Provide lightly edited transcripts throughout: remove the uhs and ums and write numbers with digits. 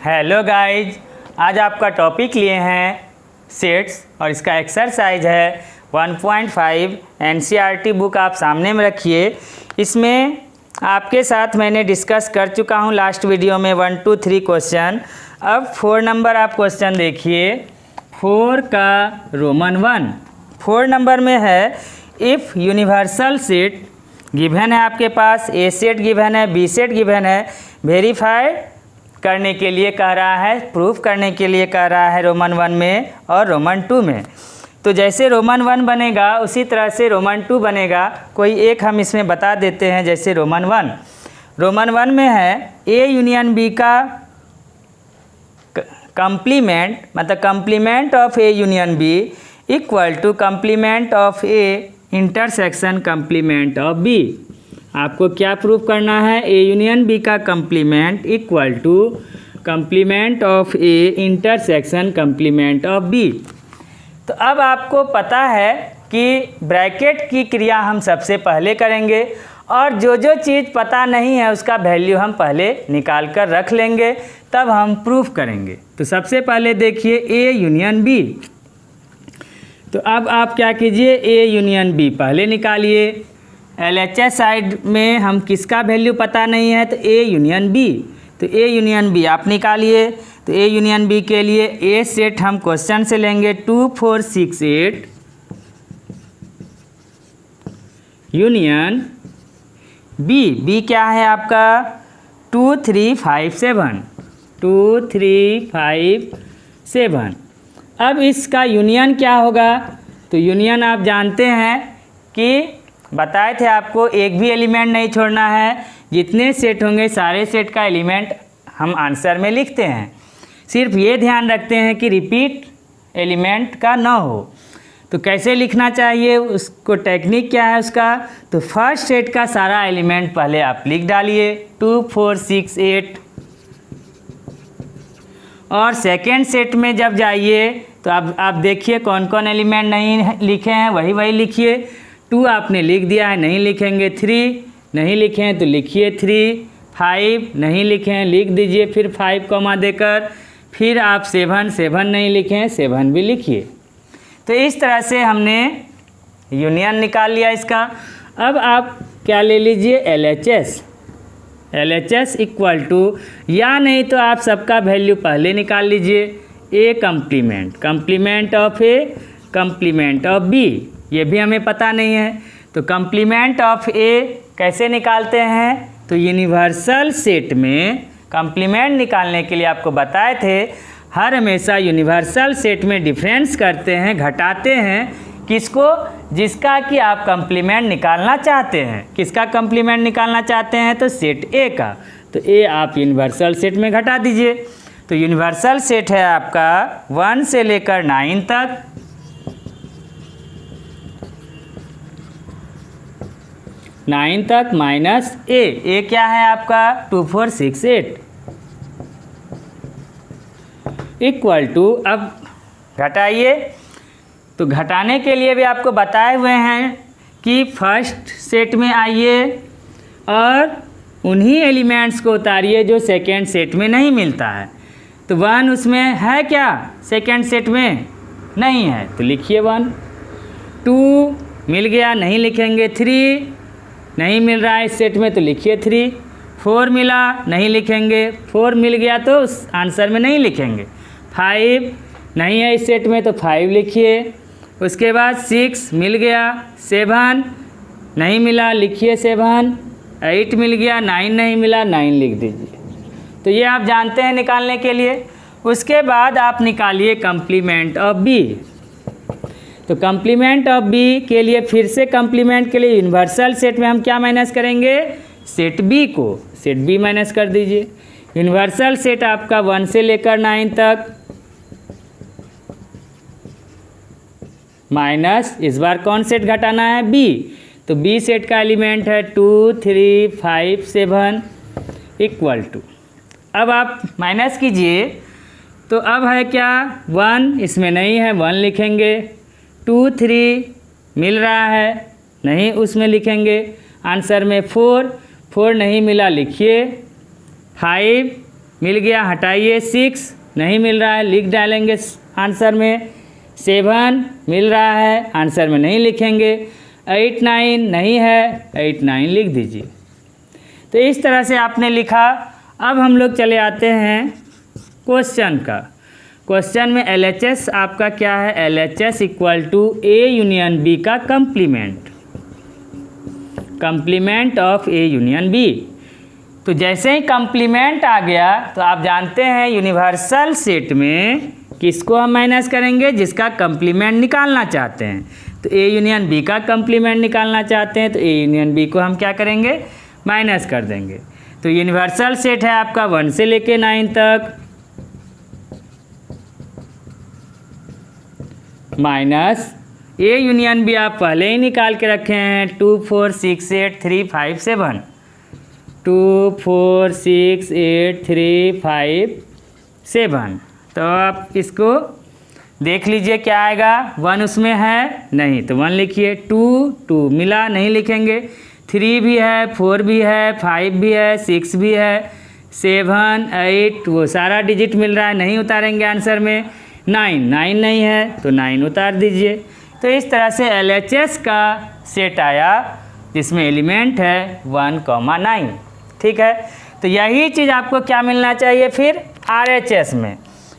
Hello guys, आज आपका topic लिए हैं सेट्स और इसका एक्सरसाइज है 1.5। एनसीईआरटी बुक आप सामने में रखिए। इसमें आपके साथ मैंने डिस्कस कर चुका हूं लास्ट वीडियो में 1, 2, 3 क्वेश्चन। अब 4 नंबर आप क्वेश्चन देखिए। 4 का रोमन 1 4 नंबर में है इफ़ यूनिवर्सल सेट गिवन है आपके पास, ए सेट गिवन है, बी सेट गिवन है, वेरीफाई करने के लिए कह रहा है, प्रूफ करने के लिए कह रहा है रोमन 1 में और रोमन 2 में। तो जैसे रोमन 1 बनेगा उसी तरह से रोमन 2 बनेगा। कोई एक हम इसमें बता देते हैं। जैसे रोमन 1 में है ए यूनियन बी का कंप्लीमेंट, मतलब complement of A union B equal to complement of A intersection complement of B. आपको क्या प्रूफ करना है? ए यूनियन बी का complement equal to complement of A intersection complement of B. तो अब आपको पता है कि ब्रैकेट की क्रिया हम सबसे पहले करेंगे और जो चीज़ पता नहीं है उसका वैल्यू हम पहले निकाल कर रख लेंगे, तब हम प्रूफ करेंगे। तो सबसे पहले देखिए ए यूनियन बी। तो अब आप क्या कीजिए, ए यूनियन बी पहले निकालिए। एलएचएस साइड में हम किसका वैल्यू पता नहीं है, तो ए यूनियन बी। तो ए यूनियन बी आप निकालिए। तो ए यूनियन बी के लिए ए सेट हम क्वेश्चन से लेंगे 2, 4, 6, 8 यूनियन बी क्या है आपका 2, 3, 5, 7 2, 3, 5, 7। अब इसका यूनियन क्या होगा? तो यूनियन आप जानते हैं कि बताए थे आपको, एक भी एलिमेंट नहीं छोड़ना है। जितने सेट होंगे सारे सेट का एलिमेंट हम आंसर में लिखते हैं। सिर्फ ये ध्यान रखते हैं कि रिपीट एलिमेंट का ना हो। तो कैसे लिखना चाहिए, उसको टेक्निक क्या है उसका? तो फर्स्ट सेट का सारा एलिमेंट पहले आप लिख डालिए 2, 4, 6, 8। और सेकेंड सेट में जब जाइए तो अब आप देखिए कौन कौन एलिमेंट नहीं लिखे हैं, वही लिखिए। 2 आपने लिख दिया है, नहीं लिखेंगे। 3 नहीं लिखे हैं तो लिखिए 3। 5 नहीं लिखे हैं, लिख दीजिए फिर 5 कॉमा देकर। फिर आप 7 नहीं लिखे हैं, 7 भी लिखिए। तो इस तरह से हमने यूनियन निकाल लिया इसका। अब आप क्या ले लीजिए, एलएचएस इक्वल टू, या नहीं तो आप सबका वैल्यू पहले निकाल लीजिए। A complement of A complement of B, ये भी हमें पता नहीं है। तो कंप्लीमेंट ऑफ ए कैसे निकालते हैं? तो यूनिवर्सल सेट में कंप्लीमेंट निकालने के लिए आपको बताए थे, हर हमेशा यूनिवर्सल सेट में डिफरेंस करते हैं, घटाते हैं किसको? जिसका कि आप कंप्लीमेंट निकालना चाहते हैं। किसका कंप्लीमेंट निकालना चाहते हैं? तो सेट ए का। तो ए आप यूनिवर्सल सेट में घटा दीजिए। तो यूनिवर्सल सेट है आपका 1 से लेकर 9 तक। माइनस ए क्या है आपका 2, 4, 6, 8 इक्वल टू, अब घटाइए। तो घटाने के लिए भी आपको बताए हुए हैं कि फर्स्ट सेट में आइए और उन्हीं एलिमेंट्स को उतारिए जो सेकेंड सेट में नहीं मिलता है। तो 1 उसमें है क्या? सेकेंड सेट में नहीं है तो लिखिए 1। 2 मिल गया, नहीं लिखेंगे। 3 नहीं मिल रहा है इस सेट में तो लिखिए 3। 4 मिला, नहीं लिखेंगे। 4 मिल गया तो उस आंसर में नहीं लिखेंगे। 5 नहीं है इस सेट में तो 5 लिखिए। उसके बाद 6 मिल गया। 7 नहीं मिला, लिखिए 7। 8 मिल गया, 9 नहीं मिला, 9 लिख दीजिए। तो ये आप जानते हैं निकालने के लिए। उसके बाद आप निकालिए कंप्लीमेंट ऑफ बी। तो कंप्लीमेंट ऑफ बी के लिए फिर से कंप्लीमेंट के लिए यूनिवर्सल सेट में हम क्या माइनस करेंगे? सेट बी को। सेट बी माइनस कर दीजिए। यूनिवर्सल सेट आपका 1 से लेकर 9 तक माइनस, इस बार कौन सेट घटाना है? बी। तो बी सेट का एलिमेंट है 2, 3, 5, 7 इक्वल टू, अब आप माइनस कीजिए तो अब है क्या? 1 इसमें नहीं है, 1 लिखेंगे। 2, 3 मिल रहा है, नहीं उसमें लिखेंगे। आंसर में 4 नहीं मिला, लिखिए। 5 मिल गया, हटाइए। 6 नहीं मिल रहा है, लिख डालेंगे आंसर में। 7 मिल रहा है, आंसर में नहीं लिखेंगे। 8 9 नहीं है, 8 9 लिख दीजिए। तो इस तरह से आपने लिखा। अब हम लोग चले आते हैं क्वेश्चन का। क्वेश्चन में LHS आपका क्या है? LHS equal to A union B का complement, complement of A union B। तो जैसे ही कंप्लीमेंट आ गया तो आप जानते हैं यूनिवर्सल सेट में किसको हम माइनस करेंगे? जिसका कंप्लीमेंट निकालना चाहते हैं। तो A यूनियन B का कंप्लीमेंट निकालना चाहते हैं तो A यूनियन B को हम क्या करेंगे? माइनस कर देंगे। तो यूनिवर्सल सेट है आपका 1 से लेके 9 तक, माइनस A यूनियन B आप पहले ही निकाल के रखे हैं 2 4 6 8 3 5 7, 2 4 6 8 3 5 7। तो आप इसको देख लीजिए क्या आएगा। 1 उसमें है नहीं तो 1 लिखिए। 2 मिला, नहीं लिखेंगे। 3 भी है, 4 भी है, 5 भी है, 6 भी है, 7 8 वो सारा डिजिट मिल रहा है, नहीं उतारेंगे आंसर में। 9 नहीं है तो 9 उतार दीजिए। तो इस तरह से LHS का सेट आया जिसमें एलिमेंट है 1 9। ठीक है, तो यही चीज़ आपको क्या मिलना चाहिए फिर RHS में।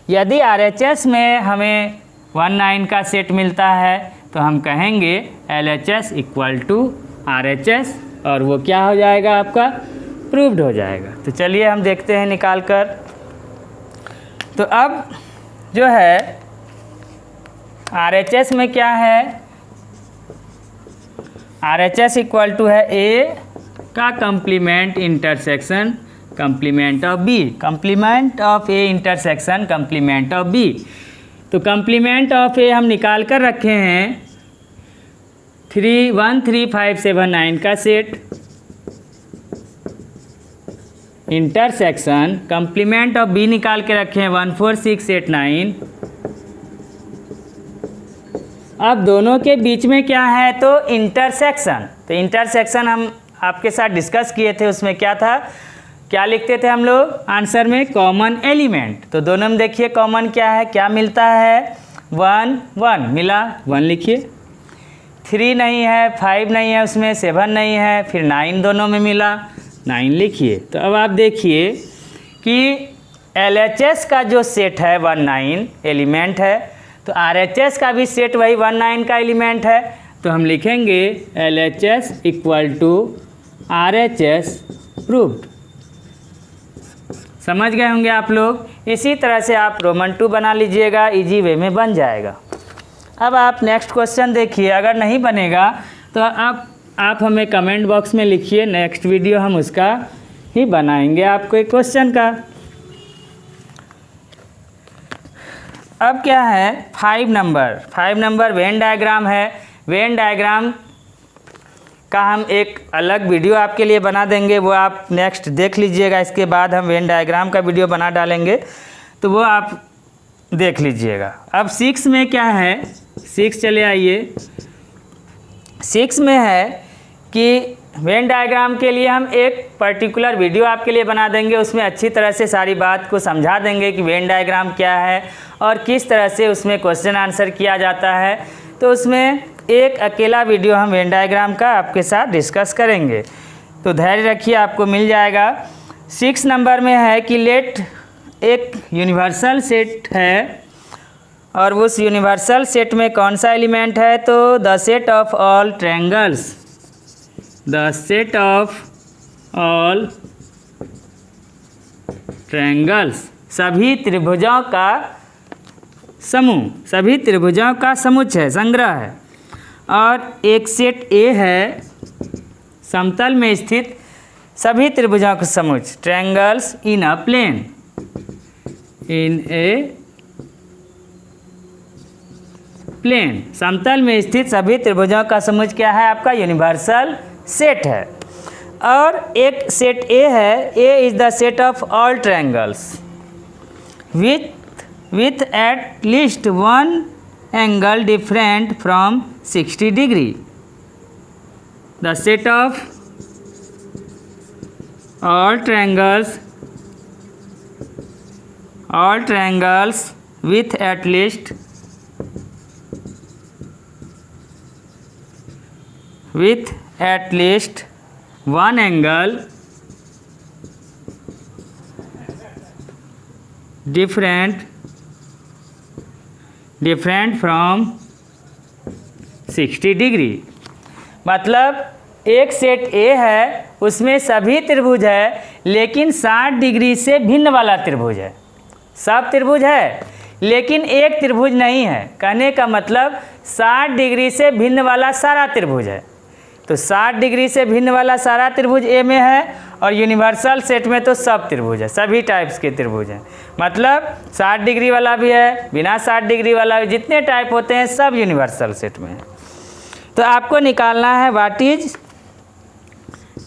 यदि RHS में हमें 1 9 का सेट मिलता है तो हम कहेंगे LHS इक्वल टू RHS, और वो क्या हो जाएगा? आपका प्रूव्ड हो जाएगा। तो चलिए हम देखते हैं निकाल कर। तो अब जो है RHS में क्या है? RHS इक्वल टू है A का complement intersection complement of B, complement of A intersection complement of B। तो कंप्लीमेंट ऑफ A हम निकाल कर रखे हैं 1 3 5 7 9 का set, intersection complement of B निकाल के रखे हैं 1 4 6 8 9। अब दोनों के बीच में क्या है? तो इंटरसेक्शन। तो इंटरसेक्शन हम आपके साथ डिस्कस किए थे, उसमें क्या था, क्या लिखते थे हम लोग आंसर में? Common element. तो दोनों में देखिए कॉमन क्या है, क्या मिलता है? 1 1 मिला, 1 लिखिए। 3 नहीं है, 5 नहीं है उसमें, 7 नहीं है, फिर 9 दोनों में मिला, 9 लिखिए। तो अब आप देखिए कि LHS का जो सेट है 1 9 एलिमेंट है, तो RHS का भी सेट वही 1 9 का एलिमेंट है। तो हम लिखेंगे LHS equal to RHS proved. समझ गए होंगे आप लोग। इसी तरह से आप रोमन 2 बना लीजिएगा, इजी वे में बन जाएगा। अब आप नेक्स्ट क्वेश्चन देखिए। अगर नहीं बनेगा तो आप हमें कमेंट बॉक्स में लिखिए, नेक्स्ट वीडियो हम उसका ही बनाएंगे आपको एक क्वेश्चन का। अब क्या है? 5 नंबर वेन डायग्राम है। वेन डायग्राम का हम एक अलग वीडियो आपके लिए बना देंगे, वो आप नेक्स्ट देख लीजिएगा। इसके बाद हम वेन डायग्राम का वीडियो बना डालेंगे, तो वो आप देख लीजिएगा। अब 6 में क्या है? 6 चले आइए। 6 में है कि वेन डायग्राम के लिए हम एक पर्टिकुलर वीडियो आपके लिए बना देंगे, उसमें अच्छी तरह से सारी बात को समझा देंगे कि वेन डायग्राम क्या है और किस तरह से उसमें क्वेश्चन आंसर किया जाता है। तो उसमें एक अकेला वीडियो हम वेन डायग्राम का आपके साथ डिस्कस करेंगे, तो धैर्य रखिए, आपको मिल जाएगा। 6 नंबर में है कि लेट एक यूनिवर्सल सेट है, और उस यूनिवर्सल सेट में कौन सा एलिमेंट है? तो the set of all triangles, the set of all triangles, सभी त्रिभुजों का समूह, सभी त्रिभुजों का समुच्चय संग्रह है। और एक सेट ए है समतल में स्थित सभी त्रिभुजों का समुच्चय, ट्रायंगल्स इन अ प्लेन, इन ए प्लेन, समतल में स्थित सभी त्रिभुजों का समुच्चय क्या है? आपका यूनिवर्सल सेट है। और एक सेट ए है, A is the set of all triangles with at least one angle different from 60 degree. The set of all triangles all triangles with at least one angle different from 60 degree. मतलब एक set A है, उसमें सभी त्रिभुज है, लेकिन 60 degree से भिन्न वाला त्रिभुज है। सब त्रिभुज है लेकिन एक त्रिभुज नहीं है। कहने का मतलब 60 डिग्री से भिन्न वाला सारा त्रिभुज है। तो 60 डिग्री से भिन्न वाला सारा त्रिभुज ए में है, और यूनिवर्सल सेट में तो सब त्रिभुज है, सभी टाइप्स के त्रिभुज हैं। मतलब 60 डिग्री वाला भी है, बिना 60 डिग्री वाला भी, जितने टाइप होते हैं सब यूनिवर्सल सेट में है। तो आपको निकालना है what is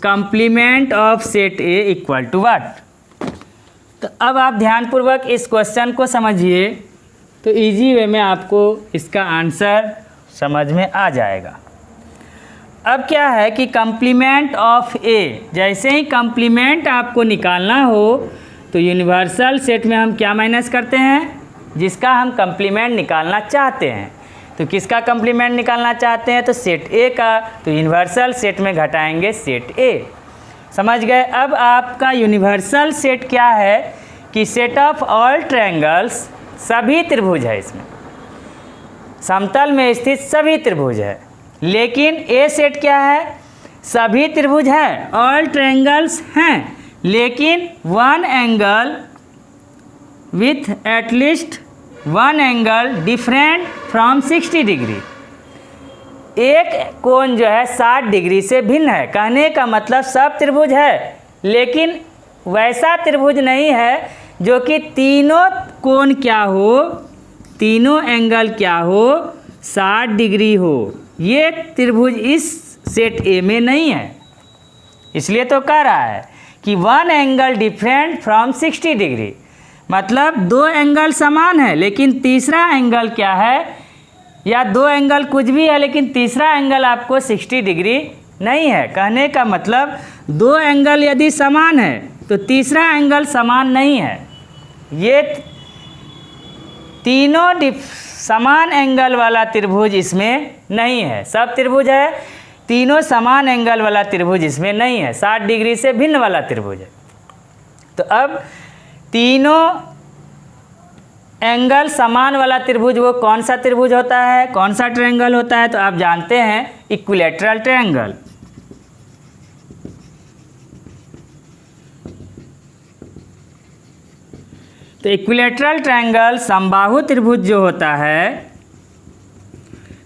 complement of set A equal to what. तो अब आप ध्यानपूर्वक इस क्वेश्चन को समझिए, तो इजी वे में आपको इसका आंसर समझ में आ जाएगा। अब क्या है कि कंप्लीमेंट ऑफ ए, जैसे ही कंप्लीमेंट आपको निकालना हो तो यूनिवर्सल सेट में हम क्या माइनस करते हैं, जिसका हम कंप्लीमेंट निकालना चाहते हैं। तो किसका कंप्लीमेंट निकालना चाहते हैं, तो सेट ए का, तो यूनिवर्सल सेट में घटाएंगे सेट ए। समझ गए। अब आपका यूनिवर्सल सेट क्या है कि सेट ऑफ ऑल ट्रायंगल्स, सभी त्रिभुज है इसमें, समतल में स्थित सभी त्रिभुज है। लेकिन ए सेट क्या है, सभी त्रिभुज है, ऑल ट्रायंगल्स हैं, लेकिन one angle with at least one angle different from 60 degree. एक कोण जो है 60 डिग्री से भिन्न है। कहने का मतलब सब त्रिभुज है, लेकिन वैसा त्रिभुज नहीं है जो कि तीनों कोण क्या हो, तीनों एंगल क्या हो, 60 डिग्री हो। ये त्रिभुज इस सेट ए में नहीं है। इसलिए तो कह रहा है कि one angle different from 60 degree, मतलब दो एंगल समान है लेकिन तीसरा एंगल क्या है, या दो एंगल कुछ भी है लेकिन तीसरा एंगल आपको 60 डिग्री नहीं है। कहने का मतलब दो एंगल यदि समान है तो तीसरा एंगल समान नहीं है। ये तीनों समान एंगल वाला त्रिभुज इसमें नहीं है। सब त्रिभुज है, तीनों समान एंगल वाला त्रिभुज इसमें नहीं है, 60 डिग्री से भिन्न वाला त्रिभुज है। तो अब तीनों एंगल समान वाला त्रिभुज वो कौन सा त्रिभुज होता है, कौन सा ट्रायंगल होता है, तो आप जानते हैं इक्विलैटरल ट्रायंगल। तो इक्विलैटरल ट्रायंगल समबाहु त्रिभुज जो होता है,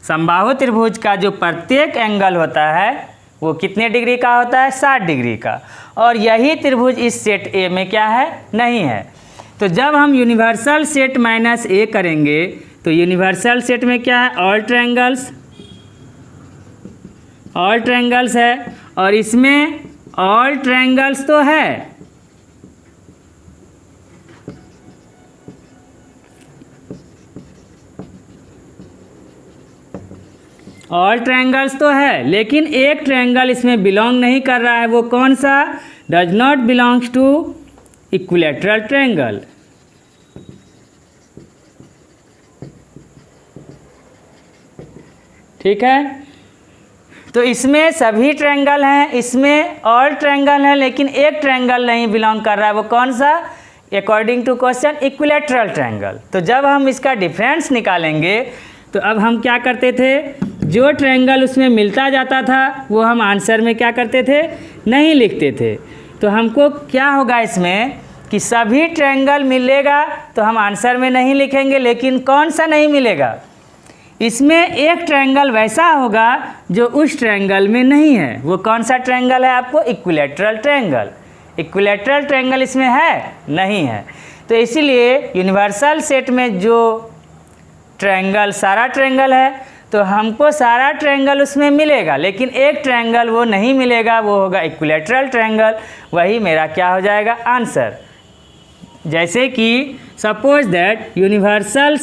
समबाहु त्रिभुज का जो प्रत्येक एंगल होता है वो कितने डिग्री का होता है, 60 डिग्री का। और यही त्रिभुज इस सेट ए में क्या है, नहीं है। तो जब हम यूनिवर्सल सेट माइनस ए करेंगे तो यूनिवर्सल सेट में क्या है, ऑल ट्रायंगल्स है, और इसमें ऑल ट्रायंगल्स तो है, ऑल ट्रायंगल्स तो है, लेकिन एक ट्रायंगल इसमें बिलोंग नहीं कर रहा है। वो कौन सा, does not belongs to equilateral triangle. ठीक है। तो इसमें सभी ट्रायंगल हैं, इसमें ऑल ट्रायंगल हैं, लेकिन एक ट्रायंगल नहीं बिलोंग कर रहा है। वो कौन सा, according to question equilateral triangle. तो जब हम इसका डिफरेंस निकालेंगे तो अब हम क्या करते थे, जो ट्रायंगल उसमें मिलता जाता था वो हम आंसर में क्या करते थे, नहीं लिखते थे। तो हमको क्या होगा इसमें कि सभी ट्रायंगल मिलेगा तो हम आंसर में नहीं लिखेंगे, लेकिन कौन सा नहीं मिलेगा, इसमें एक ट्रायंगल वैसा होगा जो उस ट्रायंगल में नहीं है। वो कौन सा ट्रायंगल है आपको, इक्विलैटरल ट्रायंगल। इक्विलैटरल ट्रायंगल इसमें है, नहीं है। तो इसीलिए यूनिवर्सल सेट में जो ट्रायंगल सारा ट्रायंगल है तो हमको सारा ट्रायंगल उसमें मिलेगा, लेकिन एक ट्रायंगल वो नहीं मिलेगा, वो होगा इक्विलैटरल ट्रायंगल। वही मेरा क्या हो जाएगा, आंसर। जैसे कि सपोज दैट यूनिवर्सल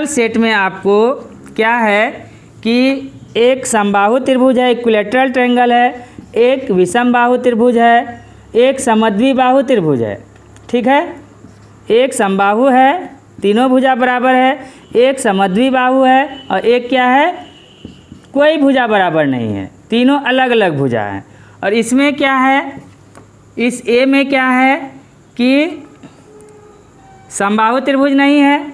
सेट में आपको क्या है कि एक समबाहु त्रिभुज है, इक्विलैटरल ट्रायंगल है, एक विषम बाहु त्रिभुज है, एक समद्विबाहु त्रिभुज है। ठीक है, एक समबाहु है, तीनों भुजा बराबर है, एक समद्विबाहु है और एक क्या है, कोई भुजा बराबर नहीं है, तीनों अलग अलग भुजा हैं। और इसमें क्या है, इस ए में क्या है कि समबाहु त्रिभुज नहीं है,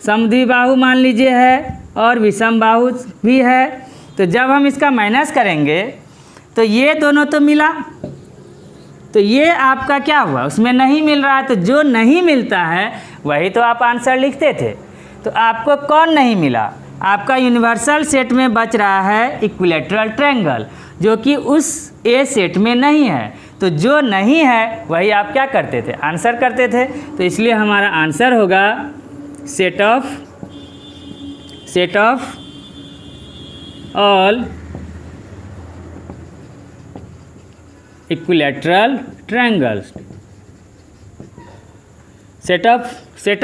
समद्विबाहु मान लीजिए है और विषमबाहु भी है। तो जब हम इसका माइनस करेंगे तो ये दोनों तो मिला, तो ये आपका क्या हुआ, उसमें नहीं मिल रहा है। तो जो नहीं मिलता है वही तो आप आंसर लिखते थे। तो आपको कौन नहीं मिला, आपका यूनिवर्सल सेट में बच रहा है इक्विलैटरल ट्रायंगल, जो कि उस ए सेट में नहीं है। तो जो नहीं है वही आप क्या करते थे, आंसर करते थे। तो इसलिए हमारा आंसर होगा set of all equilateral triangles, set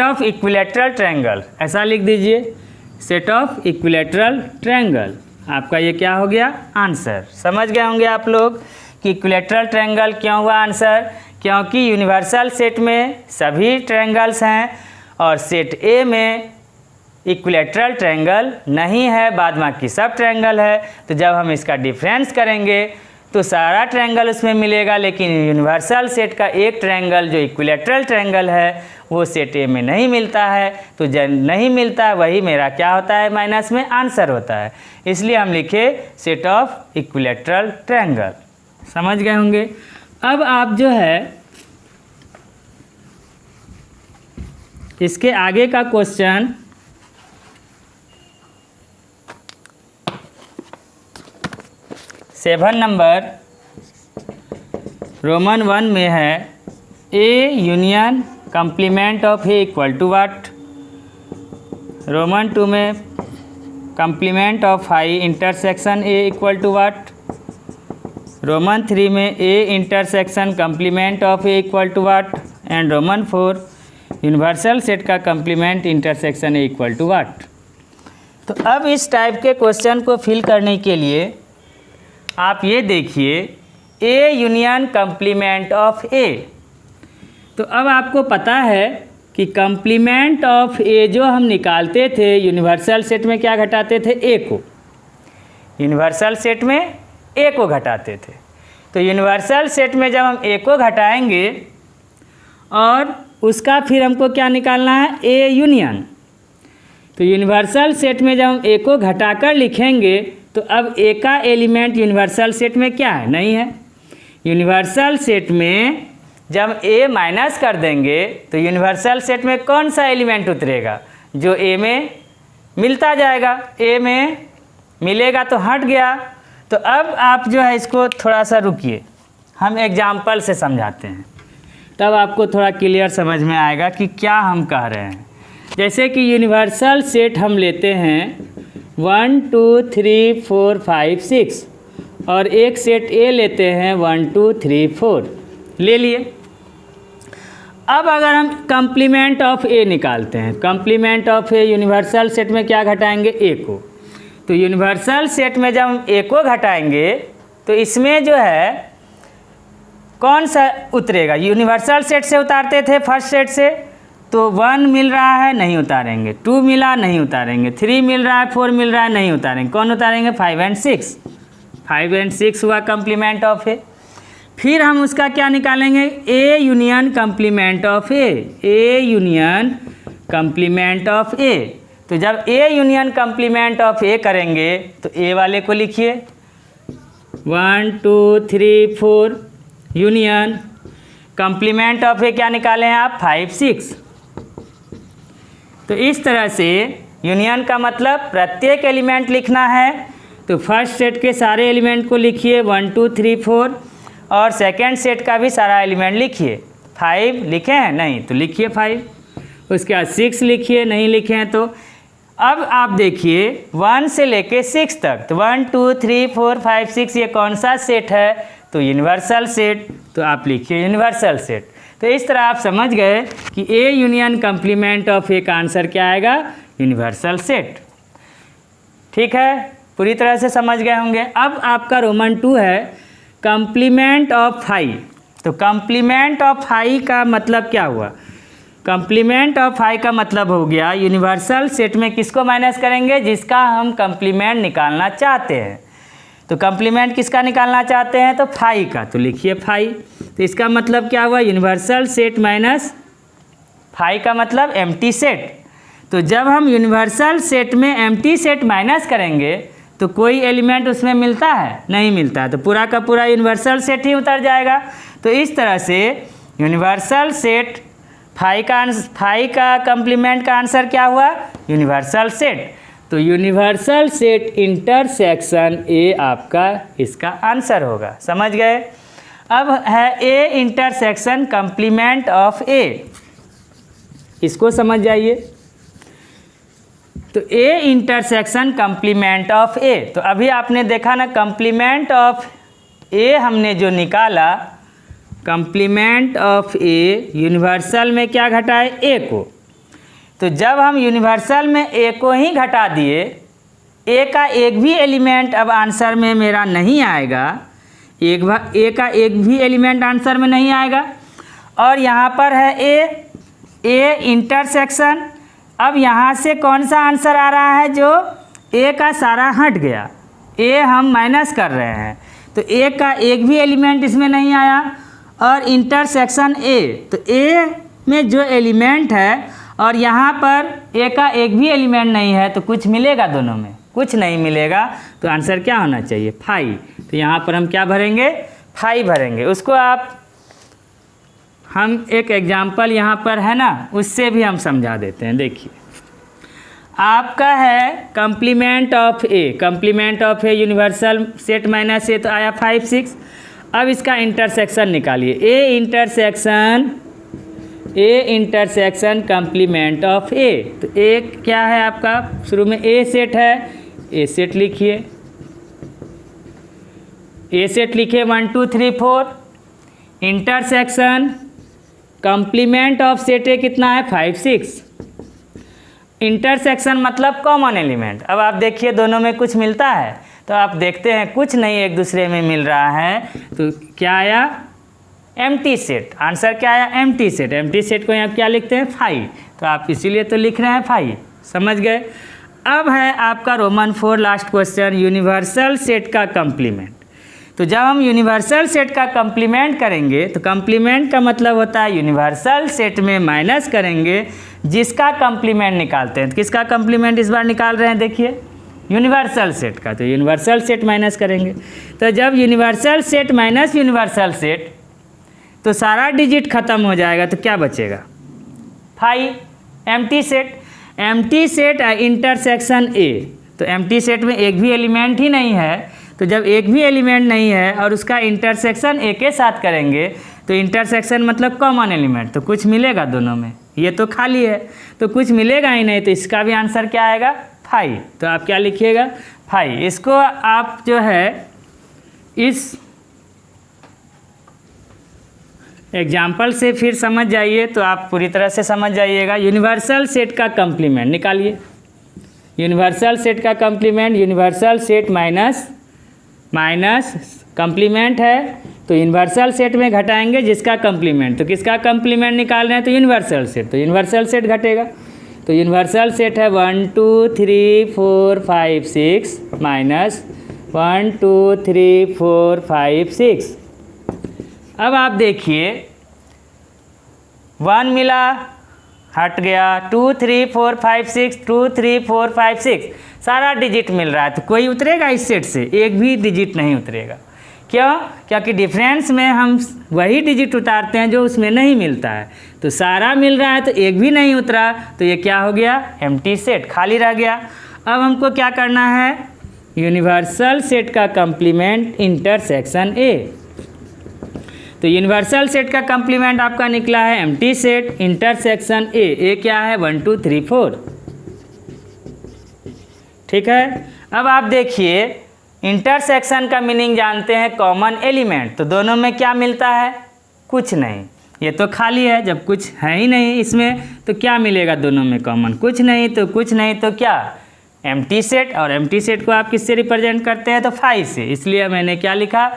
of equilateral triangle, ऐसा लिख दीजिए, सेट ऑफ इक्विलैटरल ट्रायंगल। आपका ये क्या हो गया, आंसर। समझ गए होंगे आप लोग कि इक्विलैटरल ट्रायंगल क्यों हुआ आंसर, क्योंकि यूनिवर्सल सेट में सभी ट्रायंगल्स हैं और सेट ए में इक्विलैटरल ट्रायंगल नहीं है, बाद बाकी सब ट्रायंगल है। तो जब हम इसका डिफरेंस करेंगे तो सारा ट्रायंगल उसमें मिलेगा, लेकिन यूनिवर्सल सेट का एक ट्रायंगल जो इक्विलैटरल ट्रायंगल है वो सेट ए में नहीं मिलता है। तो जब नहीं मिलता है वही मेरा क्या होता है, माइनस में आंसर होता है। इसलिए हम लिखे सेट ऑफ इक्विलैटरल ट्रायंगल। समझ गए होंगे। अब आप जो है इसके आगे का क्वेश्चन सेवन नंबर रोमन 1 में है, A union complement of A equal to what. Roman 2 में complement of I intersection A equal to what. Roman 3 में A intersection complement of A equal to what. And Roman 4 universal set का complement intersection A equal to what. तो अब इस type के question को fill करने के लिए आप ये देखिए, ए यूनियन कम्प्लीमेंट ऑफ ए। तो अब आपको पता है कि कम्प्लीमेंट ऑफ ए जो हम निकालते थे यूनिवर्सल सेट में क्या घटाते थे, ए को। यूनिवर्सल सेट में ए को घटाते थे। तो यूनिवर्सल सेट में जब हम ए को घटाएंगे और उसका फिर हमको क्या निकालना है, ए यूनियन। तो यूनिवर्सल सेट में जब हम ए को घटाकर लिखेंगे तो अब ए का एलिमेंट यूनिवर्सल सेट में क्या है, नहीं है। यूनिवर्सल सेट में जब ए माइनस कर देंगे तो यूनिवर्सल सेट में कौन सा एलिमेंट उतरेगा, जो ए में मिलता जाएगा। ए में मिलेगा तो हट गया। तो अब आप जो है इसको थोड़ा सा रुकिए, हम एग्जाम्पल से समझाते हैं, तब आपको थोड़ा क्लियर समझ में आएगा कि क्या हम कह रहे हैं। जैसे कि यूनिवर्सल सेट हम लेते हैं 1 2 3 4 5 6 और एक सेट ए लेते हैं 1 2 3 4 ले लिए। अब अगर हम कम्प्लीमेंट ऑफ ए निकालते हैं, complement of A universal set में क्या घटाएंगे, ए को। तो यूनिवर्सल सेट में जब हम ए को घटाएंगे तो इसमें जो है कौन सा उतरेगा, यूनिवर्सल सेट से उतारते थे फर्स्ट सेट से, तो 1 मिल रहा है नहीं उतारेंगे, 2 मिला नहीं उतारेंगे, 3 मिल रहा है, 4 मिल रहा है नहीं उतारेंगे, कौन उतारेंगे, 5 एंड 6। 5 एंड 6 हुआ कम्प्लीमेंट ऑफ ए। फिर हम उसका क्या निकालेंगे, A union complement of A, A union complement of A. तो जब A union complement of A करेंगे तो ए वाले को लिखिए 1 2 3 4 यूनियन कम्प्लीमेंट ऑफ ए क्या निकाले हैं आप, 5 6। तो इस तरह से यूनियन का मतलब प्रत्येक एलिमेंट लिखना है। तो फर्स्ट सेट के सारे एलिमेंट को लिखिए 1 2 3 4 और सेकेंड सेट का भी सारा एलिमेंट लिखिए। 5 लिखे हैं, नहीं तो लिखिए 5। उसके बाद 6 लिखिए, नहीं लिखे हैं तो। अब आप देखिए 1 से लेके 6 तक, तो 1 2 3 4 5 6 ये कौन सा सेट है, तो यूनिवर्सल सेट। तो आप लिखिए यूनिवर्सल सेट। तो इस तरह आप समझ गए कि ए यूनियन कम्प्लीमेंट ऑफ ए का आंसर क्या आएगा, यूनिवर्सल सेट। ठीक है, पूरी तरह से समझ गए होंगे। अब आपका रोमन 2 है कम्प्लीमेंट ऑफ 5। तो कम्प्लीमेंट ऑफ फाई का मतलब क्या हुआ? कम्प्लीमेंट ऑफ फाई का मतलब हो गया यूनिवर्सल सेट में किसको माइनस करेंगे? जिसका हम कम्प्लीमेंट निकालना चाहते हैं। तो कम्प्लीमेंट किसका निकालना चाहते हैं? तो फाई का। तो लिखिए फाई। तो इसका मतलब क्या हुआ? यूनिवर्सल सेट माइनस फाई का मतलब एम्प्टी सेट। तो जब हम यूनिवर्सल सेट में एम्प्टी सेट माइनस करेंगे तो कोई एलिमेंट उसमें मिलता है? नहीं मिलता है। तो पूरा का पूरा यूनिवर्सल सेट ही उतर जाएगा। तो इस तरह से यूनिवर्सल सेट फाई का कम्प्लीमेंट का आंसर क्या हुआ? Universal set. तो यूनिवर्सल सेट इंटरसेक्शन ए आपका इसका आंसर होगा। समझ गए? अब है ए इंटरसेक्शन कम्प्लीमेंट ऑफ ए, इसको समझ जाइए। तो ए इंटरसेक्शन कम्प्लीमेंट ऑफ ए, तो अभी आपने देखा ना कम्प्लीमेंट ऑफ ए हमने जो निकाला, कम्प्लीमेंट ऑफ ए यूनिवर्सल में क्या घटाए? ए को। तो जब हम यूनिवर्सल में ए को ही घटा दिए, ए का एक भी एलिमेंट अब आंसर में मेरा नहीं आएगा, ए का एक भी एलिमेंट आंसर में नहीं आएगा। और यहाँ पर है ए इंटरसेक्शन। अब यहाँ से कौन सा आंसर आ रहा है? जो ए का सारा हट गया, ए हम माइनस कर रहे हैं, तो ए का एक भी एलिमेंट इसमें नहीं आया। और इंटरसेक्शन ए, तो ए में जो एलिमेंट है और यहाँ पर ए का एक भी एलिमेंट नहीं है, तो कुछ मिलेगा? दोनों में कुछ नहीं मिलेगा। तो आंसर क्या होना चाहिए? फाई। तो यहाँ पर हम क्या भरेंगे? फाई भरेंगे। उसको हम एक एग्जाम्पल यहाँ पर है ना, उससे भी हम समझा देते हैं। देखिए, आपका है complement of A, complement of A universal set minus A, तो आया 5 6। अब इसका इंटरसेक्शन निकालिए। A intersection complement of A, तो ए क्या है आपका? शुरू में ए सेट है, ए सेट लिखिए। ए सेट लिखिए 1 2 3 4। इंटरसेक्शन कम्प्लीमेंट ऑफ सेट ए कितना है? 5 6। इंटरसेक्शन मतलब कॉमन एलिमेंट। अब आप देखिए दोनों में कुछ मिलता है, तो आप देखते हैं कुछ नहीं एक दूसरे में मिल रहा है, तो क्या आया? Empty set. आंसर क्या आया? Empty set. एम्प्टी सेट को यहाँ क्या लिखते हैं? फाई। तो आप इसीलिए तो लिख रहे हैं फाई। समझ गए? अब है आपका Roman 4 last question, universal set का कम्प्लीमेंट। तो जब हम यूनिवर्सल सेट का कम्प्लीमेंट करेंगे, तो कम्प्लीमेंट का मतलब होता है यूनिवर्सल सेट में माइनस करेंगे जिसका कम्प्लीमेंट निकालते हैं। तो किसका कम्प्लीमेंट इस बार निकाल रहे हैं? देखिए, यूनिवर्सल सेट का। तो यूनिवर्सल सेट माइनस करेंगे। तो जब universal set minus universal set, तो सारा डिजिट खत्म हो जाएगा, तो क्या बचेगा? Phi. Empty set. Empty set intersection A, तो एम्प्टी सेट में एक भी एलिमेंट ही नहीं है। तो जब एक भी एलिमेंट नहीं है और उसका इंटरसेक्शन ए के साथ करेंगे, तो इंटरसेक्शन मतलब कॉमन एलिमेंट, तो कुछ मिलेगा दोनों में? ये तो खाली है, तो कुछ मिलेगा ही नहीं। तो इसका भी आंसर क्या आएगा? फाई। तो आप क्या लिखिएगा? फाई। इसको आप जो है इस एग्जाम्पल से फिर समझ जाइए, तो आप पूरी तरह से समझ जाइएगा। यूनिवर्सल सेट का कम्प्लीमेंट निकालिए। यूनिवर्सल सेट का complement, universal set minus complement है, तो यूनिवर्सल सेट में घटाएंगे जिसका कम्प्लीमेंट। तो किसका कम्प्लीमेंट निकाल रहे हैं? तो यूनिवर्सल सेट। तो यूनिवर्सल सेट घटेगा। तो यूनिवर्सल सेट है 1 2 3 4 5 6 माइनस 1 2 3 4 5 6। अब आप देखिए 1 मिला, हट गया, 2 3 4 5 6, 2 3 4 5 6, सारा डिजिट मिल रहा है। तो कोई उतरेगा इस सेट से? एक भी डिजिट नहीं उतरेगा। क्यों? क्योंकि डिफरेंस में हम वही डिजिट उतारते हैं जो उसमें नहीं मिलता है। तो सारा मिल रहा है, तो एक भी नहीं उतरा, तो ये क्या हो गया? एम्प्टी सेट, खाली रह गया। अब हमको क्या करना है? यूनिवर्सल सेट का कम्प्लीमेंट इंटरसेक्शन ए। तो यूनिवर्सल सेट का कम्प्लीमेंट आपका निकला है एम्प्टी सेट इंटरसेक्शन ए। ए क्या है? 1 2 3 4। ठीक है। अब आप देखिए इंटरसेक्शन का मीनिंग जानते हैं कॉमन एलिमेंट। तो दोनों में क्या मिलता है? कुछ नहीं। ये तो खाली है। जब कुछ है ही नहीं इसमें, तो क्या मिलेगा दोनों में कॉमन? कुछ नहीं। तो कुछ नहीं तो क्या? Empty set. और एम्प्टी सेट को आप किससे रिप्रेजेंट करते हैं? तो फाई से। इसलिए मैंने क्या लिखा?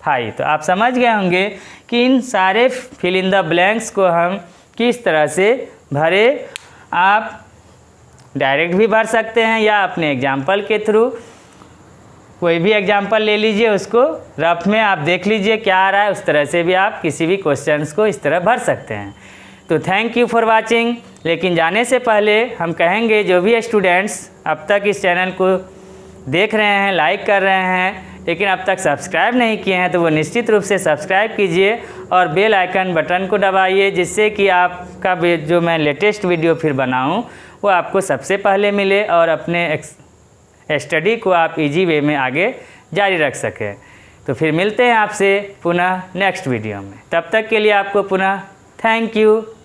हाई। तो आप समझ गए होंगे कि इन सारे फिल इन द ब्लैंक्स को हम किस तरह से भरे। आप डायरेक्ट भी भर सकते हैं या अपने एग्जाम्पल के थ्रू, कोई भी एग्जाम्पल ले लीजिए, उसको रफ में आप देख लीजिए क्या आ रहा है, उस तरह से भी आप किसी भी क्वेश्चंस को इस तरह भर सकते हैं। तो थैंक यू फॉर वाचिंग। लेकिन जाने से पहले हम कहेंगे जो भी स्टूडेंट्स अब तक इस चैनल को देख रहे हैं, लाइक कर रहे हैं, लेकिन अब तक सब्सक्राइब नहीं किए हैं, तो वो निश्चित रूप से सब्सक्राइब कीजिए और बेल आइकन बटन को दबाइए, जिससे कि आपका जो मैं लेटेस्ट वीडियो फिर बनाऊं वो आपको सबसे पहले मिले और अपने स्टडी को आप इजी वे में आगे जारी रख सकें। तो फिर मिलते हैं आपसे पुनः नेक्स्ट वीडियो में। तब तक के लिए आपको पुनः थैंक यू।